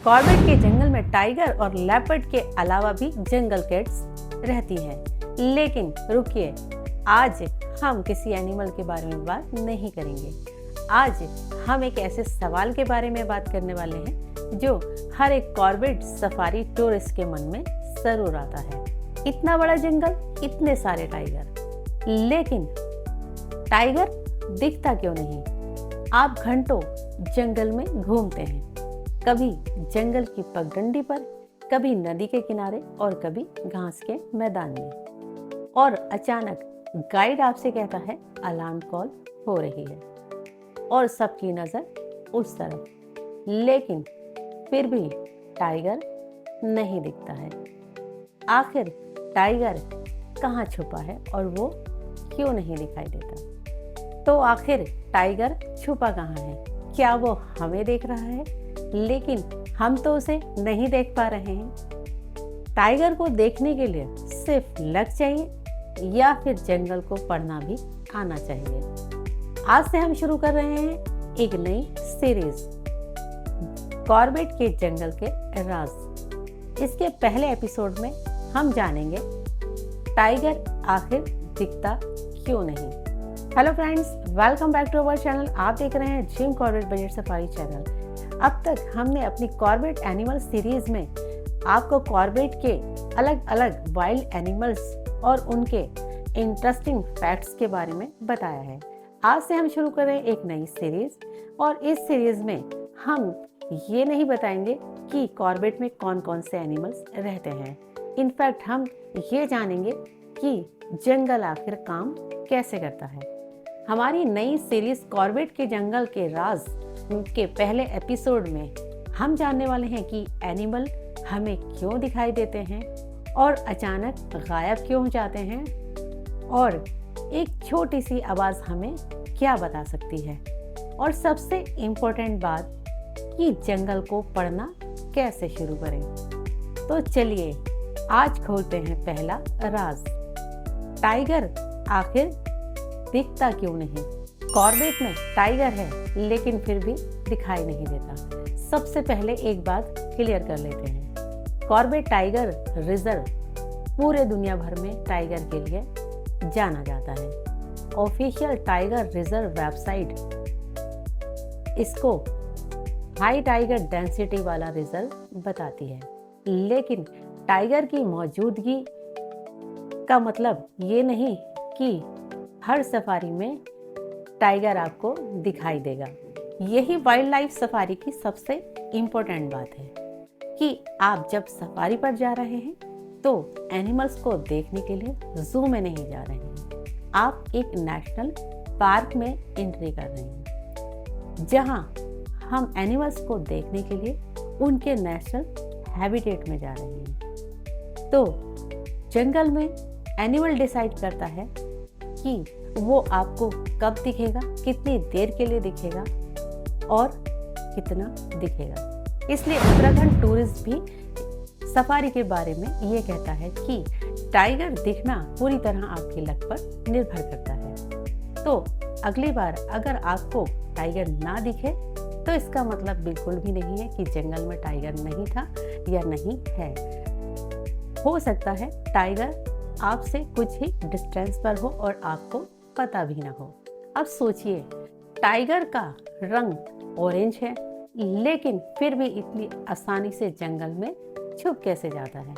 Corbett के जंगल में tiger और लेपर्ड के अलावा भी जंगल कैट्स रहती हैं। लेकिन रुकिए, आज हम किसी एनिमल के बारे में बात नहीं करेंगे। आज हम एक ऐसे सवाल के बारे में बात करने वाले हैं जो हर एक कॉर्बेट सफारी टूरिस्ट के मन में जरूर आता है। इतना बड़ा जंगल, इतने सारे टाइगर, लेकिन टाइगर दिखता क्यों नहीं? आप घंटों जंगल में घूमते हैं, कभी जंगल की पगडंडी पर, कभी नदी के किनारे और कभी घास के मैदान में, और अचानक गाइड आपसे कहता है अलार्म कॉल हो रही है और सबकी नजर उस तरफ, लेकिन फिर भी टाइगर नहीं दिखता है। आखिर टाइगर कहाँ छुपा है और वो क्यों नहीं दिखाई देता? तो आखिर टाइगर छुपा कहाँ है? क्या वो हमें देख रहा है लेकिन हम तो उसे नहीं देख पा रहे हैं? टाइगर को देखने के लिए सिर्फ लक चाहिए या फिर जंगल को पढ़ना भी आना चाहिए? आज से हम शुरू कर रहे हैं एक नई सीरीज, कॉर्बेट के जंगल के राज। इसके पहले एपिसोड में हम जानेंगे टाइगर आखिर दिखता क्यों नहीं। Hello friends, welcome back to our channel. आप देख रहे हैं Jim Corbett budget safari channel. अब तक हमने अपनी कॉर्बेट एनिमल सीरीज में आपको कॉर्बेट के अलग अलग वाइल्ड एनिमल्स और उनके इंटरेस्टिंग फैक्ट्स के बारे में बताया है। आज से हम शुरू करें एक नई सीरीज, और इस सीरीज में हम ये नहीं बताएंगे कि कॉर्बेट में कौन कौन से एनिमल्स रहते हैं। इनफैक्ट हम ये जानेंगे कि जंगल आखिर काम कैसे करता है। हमारी नई सीरीज कॉर्बेट के जंगल के राज के पहले एपिसोड में हम जानने वाले हैं कि एनिमल हमें क्यों दिखाई देते हैं और अचानक गायब क्यों हो जाते हैं, और एक छोटी सी आवाज़ हमें क्या बता सकती है, और सबसे इम्पोर्टेंट बात कि जंगल को पढ़ना कैसे शुरू करें। तो चलिए आज खोलते हैं पहला राज, टाइगर आखिर दिखता क्यों नहीं। कॉर्बेट में टाइगर है लेकिन फिर भी दिखाई नहीं देता। सबसे पहले एक बात क्लियर कर लेते हैं, कॉर्बेट टाइगर रिजर्व पूरे दुनिया भर में टाइगर के लिए जाना जाता है। ऑफिशियल टाइगर रिजर्व वेबसाइट इसको हाई टाइगर डेंसिटी वाला रिजर्व बताती है, लेकिन टाइगर की मौजूदगी का मतलब ये नहीं कि हर सफारी में टाइगर आपको दिखाई देगा। यही वाइल्ड लाइफ सफारी की सबसे इम्पोर्टेंट बात है कि आप जब सफारी पर जा रहे हैं तो एनिमल्स को देखने के लिए जू में नहीं जा रहे हैं, आप एक नेशनल पार्क में एंट्री कर रहे हैं, जहां हम एनिमल्स को देखने के लिए उनके नेशनल हैबिटेट में जा रहे हैं। तो जंगल में एनिमल डिसाइड करता है कि वो आपको कब दिखेगा, कितनी देर के लिए दिखेगा और कितना दिखेगा। इसलिए उत्तराखंड टूरिस्ट भी सफारी के बारे में ये कहता है कि टाइगर दिखना पूरी तरह आपकी लक पर निर्भर करता है। तो अगली बार अगर आपको टाइगर ना दिखे तो इसका मतलब बिल्कुल भी नहीं है कि जंगल में टाइगर नहीं था या नहीं है। हो सकता है टाइगर आपसे कुछ ही डिस्टेंस पर हो और आपको पता भी ना हो। अब सोचिए, टाइगर का रंग ऑरेंज है लेकिन फिर भी इतनी आसानी से जंगल में छुप कैसे जाता है?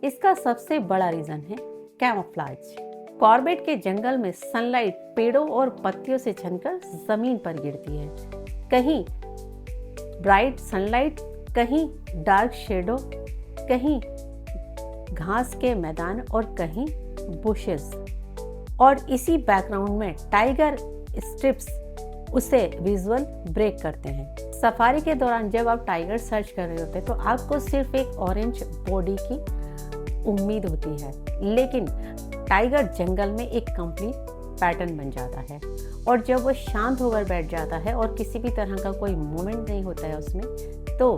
इसका सबसे बड़ा रीजन है कैमोफ्लेज। कॉर्बेट के जंगल में सनलाइट पेड़ों और पत्तियों से छनकर जमीन पर गिरती है। कहीं ब्राइट सनलाइट, कहीं डार्क शेडो, कहीं घास के मैदान और कहीं बुशेस, और इसी बैकग्राउंड में टाइगर स्ट्रिप्स उसे विजुअल ब्रेक करते हैं। सफारी के दौरान जब आप टाइगर सर्च कर रहे होते हैं तो आपको सिर्फ एक ऑरेंज बॉडी की उम्मीद होती है, लेकिन टाइगर जंगल में एक कंप्लीट पैटर्न बन जाता है, और जब वो शांत होकर बैठ जाता है और किसी भी तरह का कोई मूवमेंट नहीं होता है उसमें, तो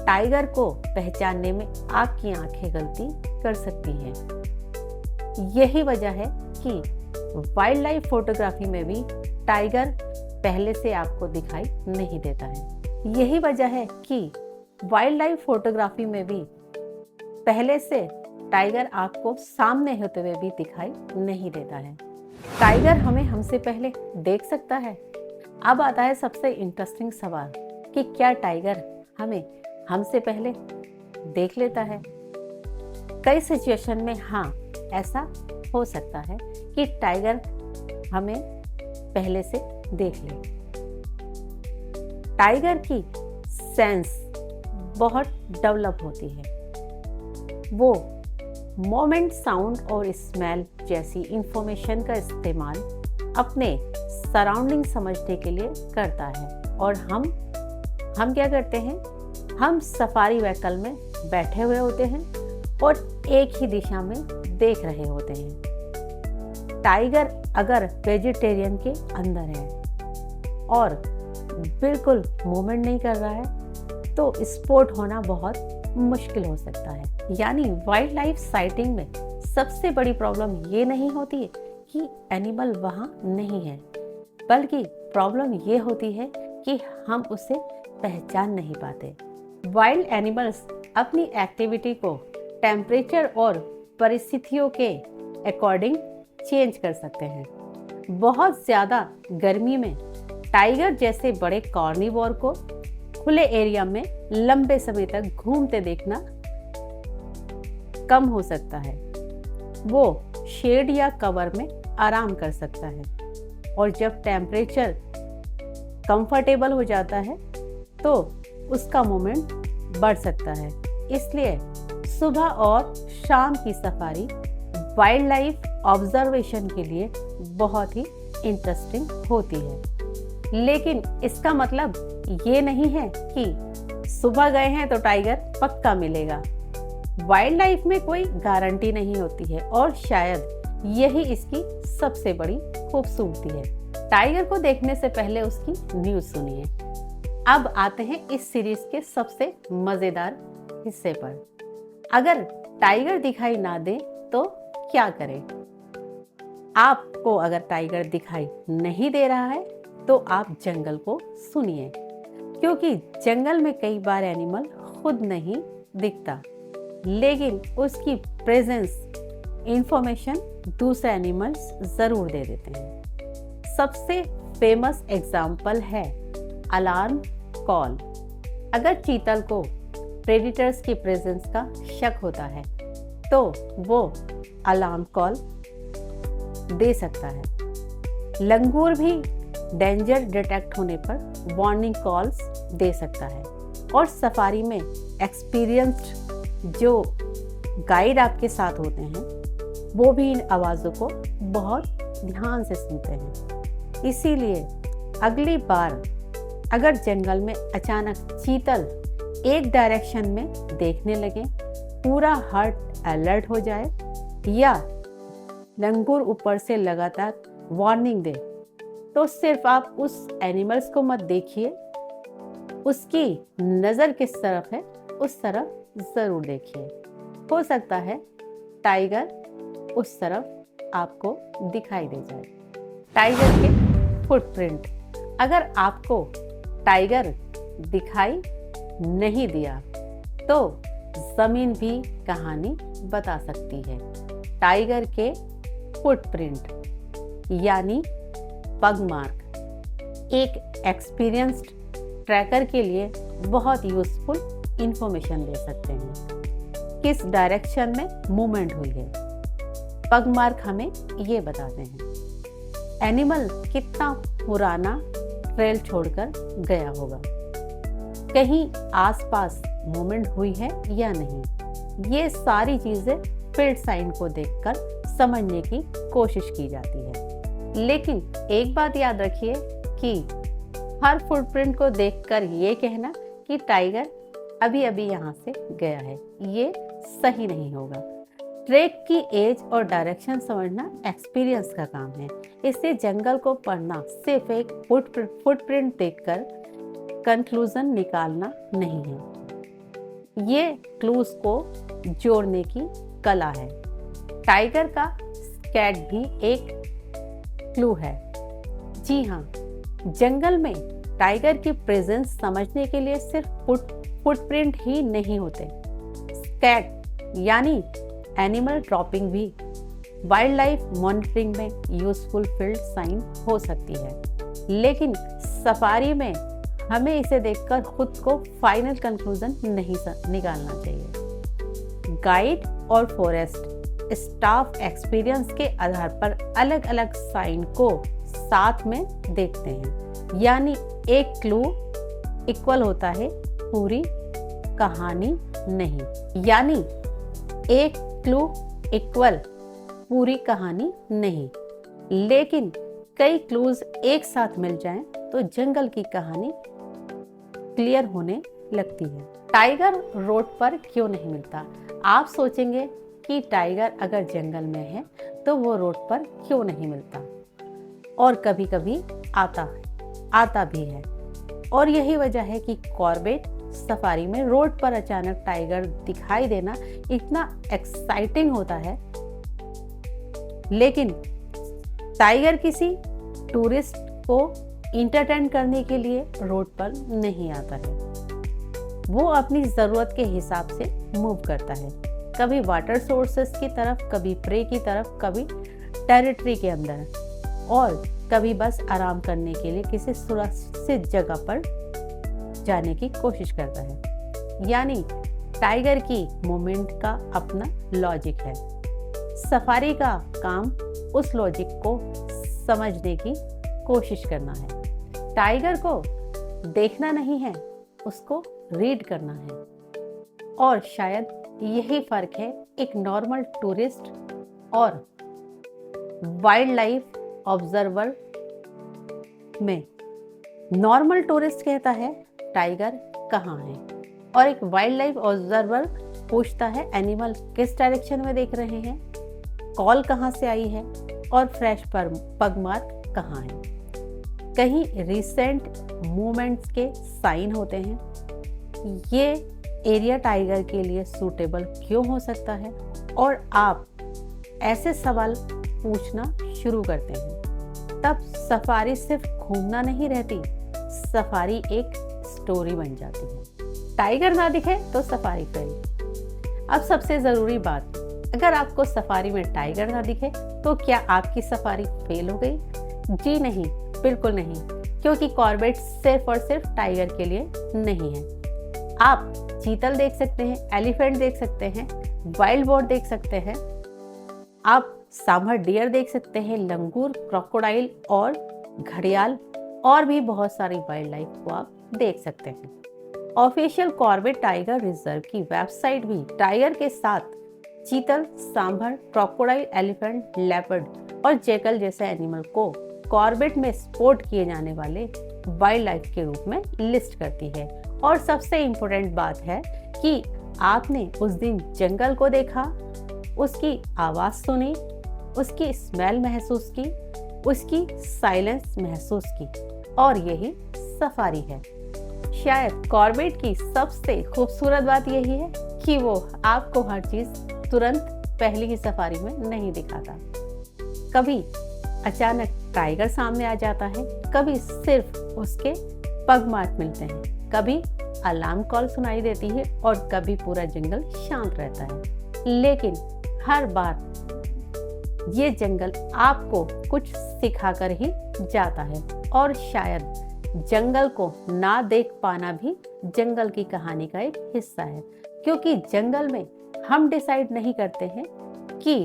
टाइगर को पहचानने में आपकी आंखें गलती कर सकती हैं। यही वजह है कि वाइल्ड लाइफ फोटोग्राफी में भी टाइगर पहले से आपको दिखाई नहीं देता है। यही वजह है कि वाइल्ड लाइफ फोटोग्राफी में भी पहले से टाइगर आपको सामने होते हुए भी दिखाई नहीं देता है। टाइगर हमें हमसे पहले देख सकता है। अब आता है सबसे इंटरेस्टिंग सवाल कि क्या टाइगर हमें हमसे पहले देख लेता है। कई सिचुएशन में हाँ, ऐसा हो सकता है कि टाइगर हमें पहले से देख ले। टाइगर की सेंस बहुत डेवलप होती है। वो मोमेंट, साउंड और स्मेल जैसी इंफॉर्मेशन का इस्तेमाल अपने सराउंडिंग समझने के लिए करता है। और हम क्या करते हैं, हम सफारी व्हीकल में बैठे हुए होते हैं और एक ही दिशा में देख रहे होते हैं। टाइगर अगर वेजिटेरियन के अंदर है और बिल्कुल मूवमेंट नहीं कर रहा है तो स्पॉट होना बहुत मुश्किल हो सकता है। यानी वाइल्ड लाइफ साइटिंग में सबसे बड़ी प्रॉब्लम ये नहीं होती है कि एनिमल वहाँ नहीं है, बल्कि प्रॉब्लम ये होती है कि हम उसे पहचान नहीं पाते। वाइल्ड एनिमल्स अपनी एक्टिविटी को टेम्परेचर और परिस्थितियों के अकॉर्डिंग चेंज कर सकते हैं। बहुत ज़्यादा गर्मी में टाइगर जैसे बड़े कार्निवोर को खुले एरिया में लंबे समय तक घूमते देखना कम हो सकता है। वो शेड या कवर में आराम कर सकता है और जब टेम्परेचर कंफर्टेबल हो जाता है तो उसका मूवमेंट बढ़ सकता है। इसलिए सुबह और शाम की सफारी वाइल्ड लाइफ ऑब्जर्वेशन के लिए बहुत ही इंटरेस्टिंग होती है। लेकिन इसका मतलब ये नहीं है कि सुबह गए हैं तो टाइगर पक्का मिलेगा। वाइल्ड लाइफ में कोई गारंटी नहीं होती है और शायद यही इसकी सबसे बड़ी खूबसूरती है। टाइगर को देखने से पहले उसकी न्यूज़ सुनिए। अब आते हैं इस सीरीज के सबसे मजेदार हिस्से पर। अगर टाइगर दिखाई ना दे तो क्या करें? आपको अगर टाइगर दिखाई नहीं दे रहा है तो आप जंगल को सुनिए, क्योंकि जंगल में कई बार एनिमल खुद नहीं दिखता, लेकिन उसकी प्रेजेंस इंफॉर्मेशन दूसरे एनिमल्स जरूर दे देते हैं। सबसे फेमस एग्जाम्पल है अलार्म कॉल। अगर चीतल को प्रेडिटर्स की प्रेजेंस का शक होता है तो वो अलार्म कॉल दे सकता है। लंगूर भी डेंजर डिटेक्ट होने पर वार्निंग कॉल्स दे सकता है। और सफारी में एक्सपीरियंस्ड जो गाइड आपके साथ होते हैं वो भी इन आवाज़ों को बहुत ध्यान से सुनते हैं। इसीलिए अगली बार अगर जंगल में अचानक चीतल एक डायरेक्शन में देखने लगे, पूरा हार्ट अलर्ट हो जाए या लंगूर ऊपर से लगातार वार्निंग दे, तो सिर्फ आप उस एनिमल्स को मत देखिए, उसकी नज़र किस तरफ है उस तरफ ज़रूर देखिए। हो सकता है टाइगर उस तरफ आपको दिखाई दे जाए। टाइगर के फुटप्रिंट। अगर आपको टाइगर दिखाई नहीं दिया तो ज़मीन भी कहानी बता सकती है। टाइगर के फुटप्रिंट यानी पग मार्क एक एक्सपीरियंस्ड ट्रैकर के लिए बहुत यूजफुल इंफॉर्मेशन दे सकते हैं। किस डायरेक्शन में मूवमेंट हुई है, पग मार्क हमें ये बताते हैं। एनिमल कितना पुराना ट्रेल छोड़कर गया होगा, कहीं आसपास मूवमेंट हुई है या नहीं, ये सारी चीजें फील्ड साइन को देखकर समझने की कोशिश की जाती है। लेकिन एक बात याद रखिए कि हर फुटप्रिंट को देखकर ये कहना कि टाइगर अभी अभी यहाँ से गया है, ये सही नहीं होगा। ट्रैक की एज और डायरेक्शन समझना एक्सपीरियंस का काम है। इससे जंगल को पढ़ना सिर्फ एक फुटप्रिंट देखकर कंक्लूजन निकालना नहीं है, ये क्लूज को जोड़ने की कला है। टाइगर का स्कैट भी एक क्लू है। जी हाँ, जंगल में टाइगर की प्रेजेंस समझने के लिए सिर्फ फुटप्रिंट ही नहीं होते, स्कैट यानी एनिमल ड्रॉपिंग भी वाइल्ड लाइफ मॉनिटरिंग में यूजफुल फील्ड साइन हो सकती है। लेकिन सफारी में हमें इसे देखकर खुद को फाइनल कंक्लूजन नहीं निकालना चाहिए। गाइड और फॉरेस्ट स्टाफ एक्सपीरियंस के आधार पर अलग अलग साइन को साथ में देखते हैं, यानी एक क्लू इक्वल होता है पूरी कहानी नहीं, यानी एक क्लू इक्वल पूरी कहानी नहीं, लेकिन कई क्लूज एक साथ मिल जाएं तो जंगल की कहानी क्लियर होने लगती है। टाइगर रोड पर क्यों नहीं मिलता? आप सोचेंगे कि टाइगर अगर जंगल में है तो वो रोड पर क्यों नहीं मिलता, और कभी कभी आता भी है। और यही वजह है कि कॉर्बेट सफारी में रोड पर अचानक टाइगर दिखाई देना इतना एक्साइटिंग होता है, लेकिन टाइगर किसी टूरिस्ट को इंटरटेन करने के लिए रोड पर नहीं आता है। वो अपनी ज़रूरत के हिसाब से मूव करता है, कभी वाटर सोर्सेस की तरफ, कभी प्रे की तरफ, कभी टेरिटरी के अंदर, और कभी बस आराम करने के लिए किसी सुरक्षित जगह पर जाने की कोशिश करता है। यानी टाइगर की मूवमेंट का अपना लॉजिक है। सफारी का काम उस लॉजिक को समझने की कोशिश करना है। टाइगर को देखना नहीं है, उसको रीड करना है। और शायद यही फर्क है एक नॉर्मल टूरिस्ट और वाइल्ड लाइफ ऑब्जर्वर में। नॉर्मल टूरिस्ट कहता है टाइगर कहाँ है, और एक वाइल्ड लाइफ ऑब्जर्वर पूछता है एनिमल किस डायरेक्शन में देख रहे हैं, कॉल कहाँ से आई है, और फ्रेश पग मार्क कहाँ है। कहीं रिसेंट मूवमेंट्स के साइन होते हैं। ये एरिया टाइगर के लिए सूटेबल क्यों हो सकता है, और आप ऐसे सवाल पूछना शुरू करते हैं, तब सफारी सिर्फ घूमना नहीं रहती, सफारी एक स्टोरी बन जाती है। टाइगर ना दिखे तो सफारी फेल। अब सबसे ज़रूरी बात, अगर आपको सफारी में टाइगर ना दिखे तो क्या आपकी सफारी फेल हो गई? जी नहीं, बिल्कुल नहीं, क्योंकि कॉर्बेट सिर्फ और सिर्फ टाइगर के लिए नहीं है। आप चीतल देख सकते हैं, एलिफेंट देख सकते हैं, वाइल्ड बोर देख सकते हैं, आप सांभर डियर देख सकते हैं, लंगूर, क्रोकोडाइल और घड़ियाल, और भी बहुत सारी वाइल्ड लाइफ को आप देख सकते हैं। ऑफिशियल कॉर्बेट टाइगर रिजर्व की वेबसाइट भी टाइगर के साथ चीतल, सांभर, क्रोकोडाइल, एलिफेंट, लेपर्ड और जैकल जैसे एनिमल को कॉर्बेट में स्पोर्ट किए जाने वाले वाइल्ड लाइफ के रूप में लिस्ट करती है। और सबसे इम्पोर्टेंट बात है कि आपने उस दिन जंगल को देखा, उसकी आवाज़ सुनी, उसकी स्मेल महसूस की, उसकी साइलेंस महसूस की, और यही सफारी है। शायद कॉर्बेट की सबसे खूबसूरत बात यही है कि वो आपको हर चीज़ तुरंत पहली ही सफारी में नहीं दिखाता। कभी अचानक टाइगर सामने आ जाता है, कभी सिर्फ उसके पग मार्क मिलते हैं, कभी अलार्म कॉल सुनाई देती है, और कभी पूरा जंगल शांत रहता है। लेकिन हर बार ये जंगल आपको कुछ सिखाकर ही जाता है, और शायद जंगल को ना देख पाना भी जंगल की कहानी का एक हिस्सा है, क्योंकि जंगल में हम डिसाइड नहीं करते हैं कि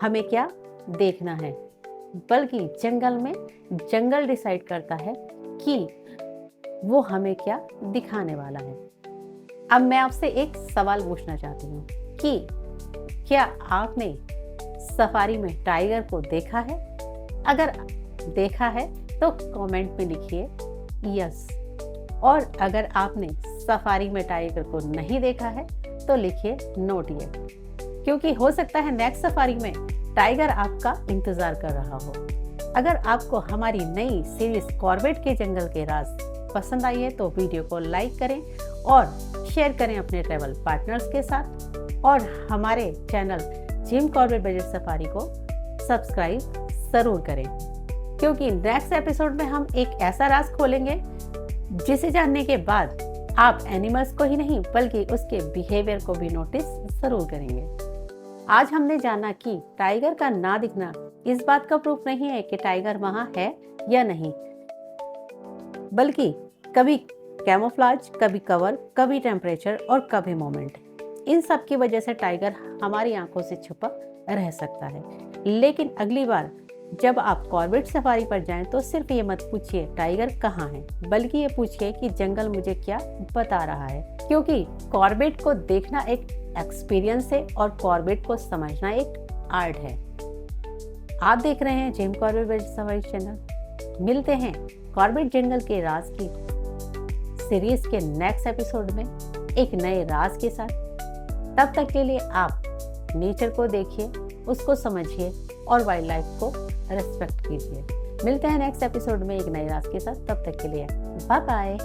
हमें क्या देखना है, बल्कि जंगल में जंगल डिसाइड करता है कि वो हमें क्या दिखाने वाला है। अब मैं आपसे एक सवाल पूछना चाहती हूँ कि क्या आपने सफारी में टाइगर को देखा है? अगर देखा है तो कमेंट में लिखिए यस, और अगर आपने सफारी में टाइगर को नहीं देखा है तो लिखिए नोट येट, क्योंकि हो सकता है नेक्स्ट सफारी में टाइगर आपका इंतजार कर रहा हो। अगर आपको हमारी नई सीरीज कॉर्बेट के जंगल के राज पसंद आई है तो वीडियो को लाइक करें और शेयर करें अपने ट्रैवल पार्टनर्स के साथ, और हमारे channel gym Corbett budget safari को सब्सक्राइब जरूर करें। क्योंकि नेक्स्ट एपिसोड में हम एक ऐसा राज खोलेंगे जिसे जानने के बाद आप एनिमल्स को ही नहीं बल्कि उसके बिहेवियर को भी नोटिस जरूर करेंगे। आज हमने जाना कि टाइगर का ना दिखना इस बात का प्रूफ नहीं है कि टाइगर वहां है या नहीं, बल्कि कभी कैमोफ्लाज, कभी कवर, कभी टेम्परेचर और कभी मोमेंट, इन सब की वजह से टाइगर हमारी आंखों से छुपा रह सकता है। लेकिन अगली बार जब आप कॉर्बेट सफारी पर जाएं तो सिर्फ ये मत पूछिए टाइगर कहाँ है, बल्कि ये पूछिए कि जंगल मुझे क्या बता रहा है, क्योंकि कॉर्बेट को देखना एक एक्सपीरियंस है और कॉर्बेट को समझना एक आर्ट है। आप देख रहे हैं Jim Corbett world safari channel. मिलते हैं कॉर्बेट जंगल के राज की सीरीज के नेक्स्ट एपिसोड में एक नए राज के साथ। तब तक के लिए आप नेचर को देखिए, उसको समझिए और वाइल्ड लाइफ को रेस्पेक्ट कीजिए। मिलते हैं नेक्स्ट एपिसोड में एक नए राज के साथ। तब तक के लिए बाय बाय।